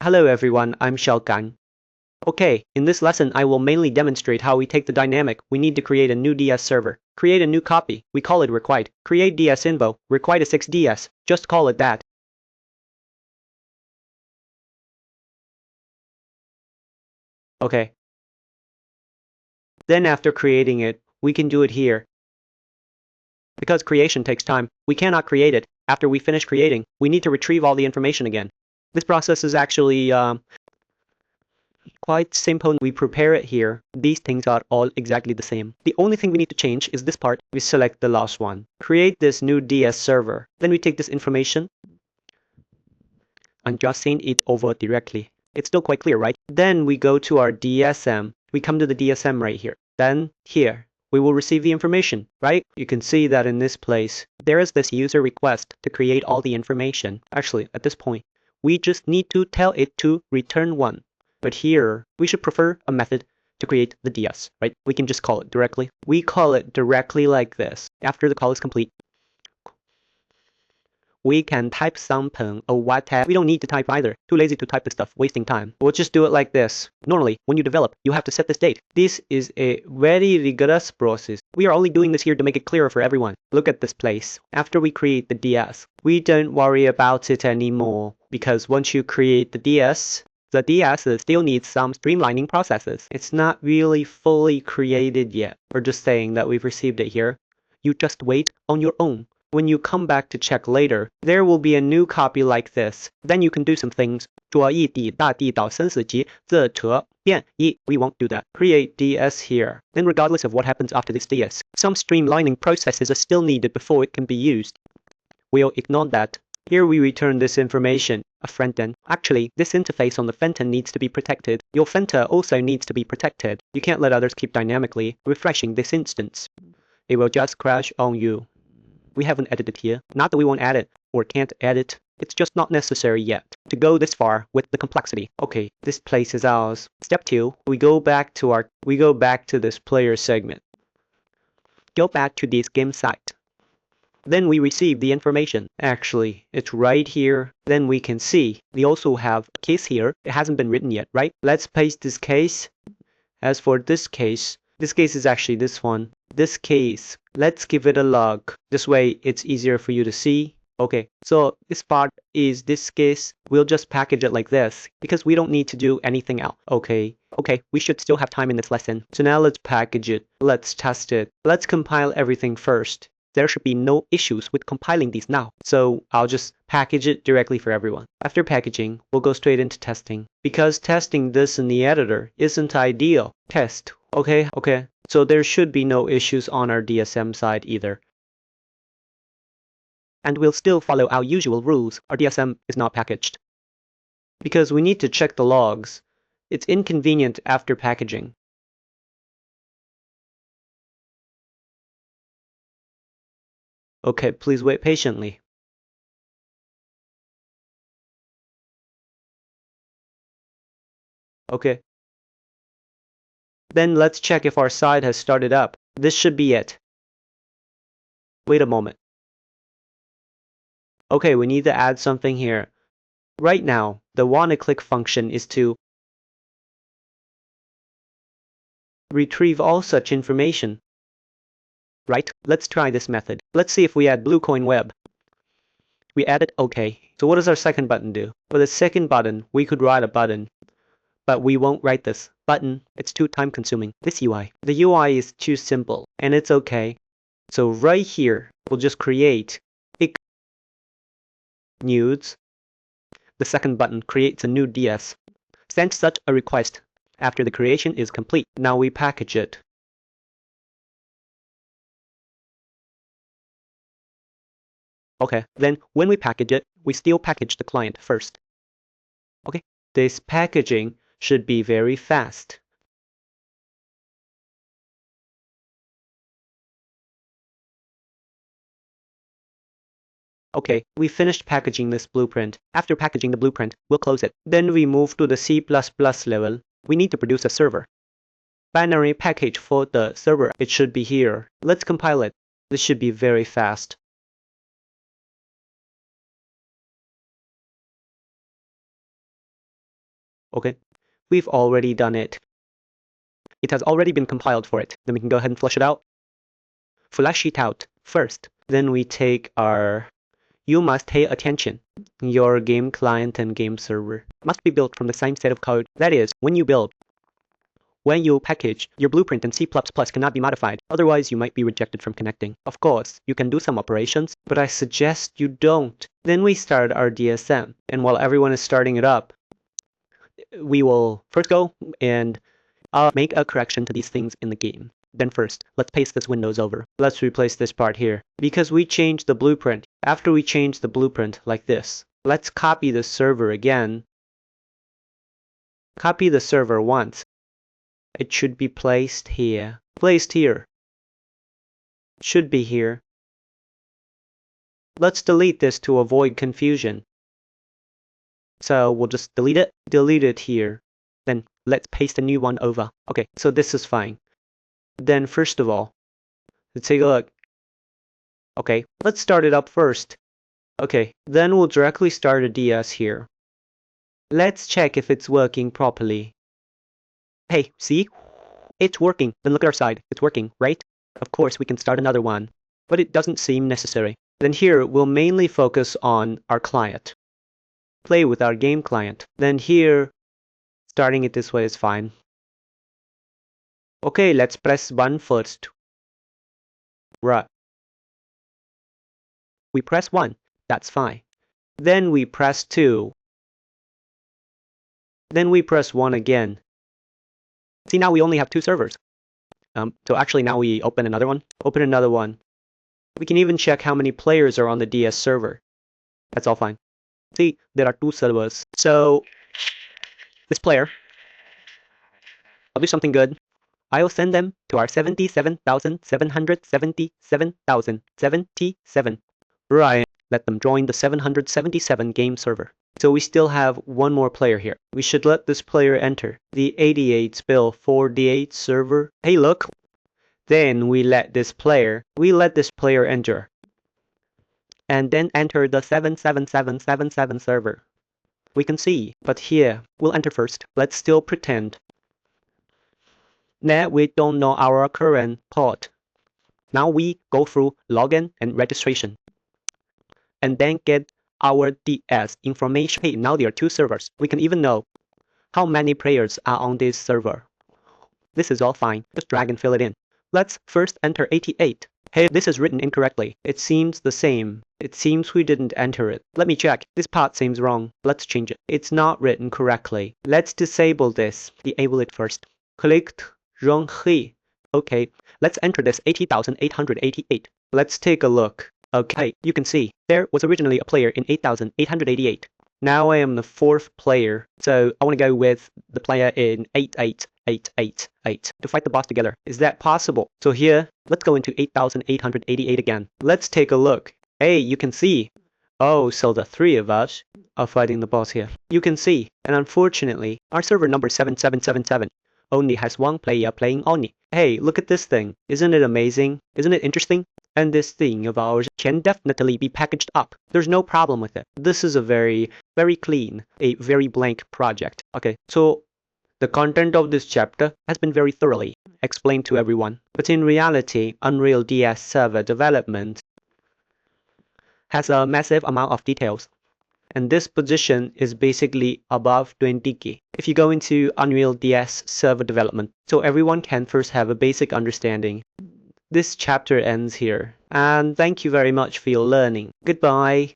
Hello everyone, I'm Xiaogang. Okay, in this lesson I will mainly demonstrate how we take the dynamic we need to create a new DS server. Create a new copy, we call it requite. Create DS info, requite a 6DS, just call it that. Okay. Then after creating it, we can do it here. Because creation takes time, we cannot create it. After we finish creating, we need to retrieve all the information again. This process is actually quite simple. We prepare it here. These things are all exactly the same. The only thing we need to change is this part. We select the last one. Create this new DS server. Then we take this information and just send it over directly. It's still quite clear, right? Then we go to our DSM. We come to the DSM right here. Then here, we will receive the information, right? You can see that in this place, there is this user request to create all the information. Actually, at this point, we just need to tell it to return 1. But here, we should prefer a method to create the DS, right? We can just call it directly. We call it directly like this. After the call is complete, we can type something or whatever. We don't need to type either. Too lazy to type this stuff, wasting time. We'll just do it like this. Normally, when you develop, you have to set this date. This is a very rigorous process. We are only doing this here to make it clearer for everyone. Look at this place. After we create the DS, we don't worry about it anymore because once you create the DS still needs some streamlining processes. It's not really fully created yet. We're just saying that we've received it here. You just wait on your own. When you come back to check later, there will be a new copy like this. Then you can do some things. 左一底大地岛生死集自扯变一 We won't do that. Create DS here. Then regardless of what happens after this DS, some streamlining processes are still needed before it can be used. We'll ignore that. Here we return this information, a friend-end. Actually, this interface on the friend-end needs to be protected. Your friend-end also needs to be protected. You can't let others keep dynamically refreshing this instance. It will just crash on you. We haven't edited here. Not that we won't edit or can't edit. It's just not necessary yet to go this far with the complexity. Okay, this place is ours. Step 2, we go back to this player segment. Go back to this game site. Then we receive the information. Actually, it's right here. Then we can see we also have a case here. It hasn't been written yet, right? Let's paste this case. As for this case is actually this one. This case, let's give it a log. This way it's easier for you to see. Okay, so this part is this case. We'll just package it like this because we don't need to do anything else. Okay, we should still have time in this lesson. So now let's package it. Let's test it. Let's compile everything first. There should be no issues with compiling these now. So I'll just package it directly for everyone. After packaging, we'll go straight into testing. Because testing this in the editor isn't ideal. Test. Okay. So there should be no issues on our DSM side either. And we'll still follow our usual rules. Our DSM is not packaged. Because we need to check the logs. It's inconvenient after packaging. Okay, please wait patiently. Okay. Then let's check if our site has started up. This should be it. Wait a moment. Okay, we need to add something here. Right now, the wanna-click function is to retrieve all such information. Right? Let's try this method. Let's see if we add Bluecoin Web. We added OK. So what does our second button do? For the second button, we could write a button. But we won't write this button. It's too time consuming. This UI. The UI is too simple, and it's okay. So right here, we'll just create nudes. The second button creates a new DS. Send such a request after the creation is complete. Now we package it. Okay, then when we package it, we still package the client first. Okay, this packaging should be very fast. Okay, we finished packaging this blueprint. After packaging the blueprint, we'll close it. Then we move to the C++ level. We need to produce a server. Binary package for the server. It should be here. Let's compile it. This should be very fast. Okay, we've already done it. It has already been compiled for it. Then we can go ahead and flush it out. Flush it out first. Then we take our... You must pay attention. Your game client and game server must be built from the same set of code. That is, when you package, your blueprint in C++ cannot be modified, otherwise you might be rejected from connecting. Of course, you can do some operations, but I suggest you don't. Then we start our DSM, and while everyone is starting it up, we will first go and make a correction to these things in the game. Then first, let's paste this Windows over. Let's replace this part here, because we changed the blueprint. After we change the blueprint like this, let's copy the server again. Copy the server once. It should be placed here. Placed here. Should be here. Let's delete this to avoid confusion. So we'll just delete it here. Then let's paste a new one over. Okay, so this is fine. Then first of all, let's take a look. Okay, let's start it up first. Okay, then we'll directly start a DS here. Let's check if it's working properly. Hey, see? It's working. Then look at our side. It's working, right? Of course, we can start another one, but it doesn't seem necessary. Then here, we'll mainly focus on our client. Play with our game client. Then here, starting it this way is fine. Okay, let's press 1 first. Right. We press 1. That's fine. Then we press 2. Then we press 1 again. See, now we only have 2 servers. So actually now we open another one. Open another one. We can even check how many players are on the DS server. That's all fine. See, there are 2 servers. So, this player, I'll do something good. I'll send them to our 77,777,077. Right. Let them join the 777 game server. So we still have one more player here. We should let this player enter the 88 spill 4D8 server. Hey, look. Then we let this player enter. And then enter the 77777 server. We can see, but here, we'll enter first. Let's still pretend that we don't know our current port. Now we go through login and registration. And then get our DS information. Hey, now there are 2 servers. We can even know how many players are on this server. This is all fine. Just drag and fill it in. Let's first enter 88. Hey, this is written incorrectly. It seems the same. It seems we didn't enter it. Let me check. This part seems wrong. Let's change it. It's not written correctly. Let's disable this. Disable it first. Click Run He. Okay, let's enter this 80,888. Let's take a look. Okay, you can see, there was originally a player in 8,888. Now I am the 4th player, so I want to go with the player in 88888 to fight the boss together. Is that possible? So here, let's go into 8,888 again. Let's take a look. Hey, you can see. Oh, so the 3 of us are fighting the boss here. You can see, and unfortunately, our server number 7777 only has 1 player playing only. Hey, look at this thing. Isn't it amazing? Isn't it interesting? And this thing of ours can definitely be packaged up. There's no problem with it. This is a very, very clean, a very blank project. Okay, so the content of this chapter has been very thoroughly explained to everyone. But in reality, Unreal DS server development has a massive amount of details. And this position is basically above 20K. If you go into Unreal DS server development, so everyone can first have a basic understanding. This chapter ends here, and thank you very much for your learning. Goodbye.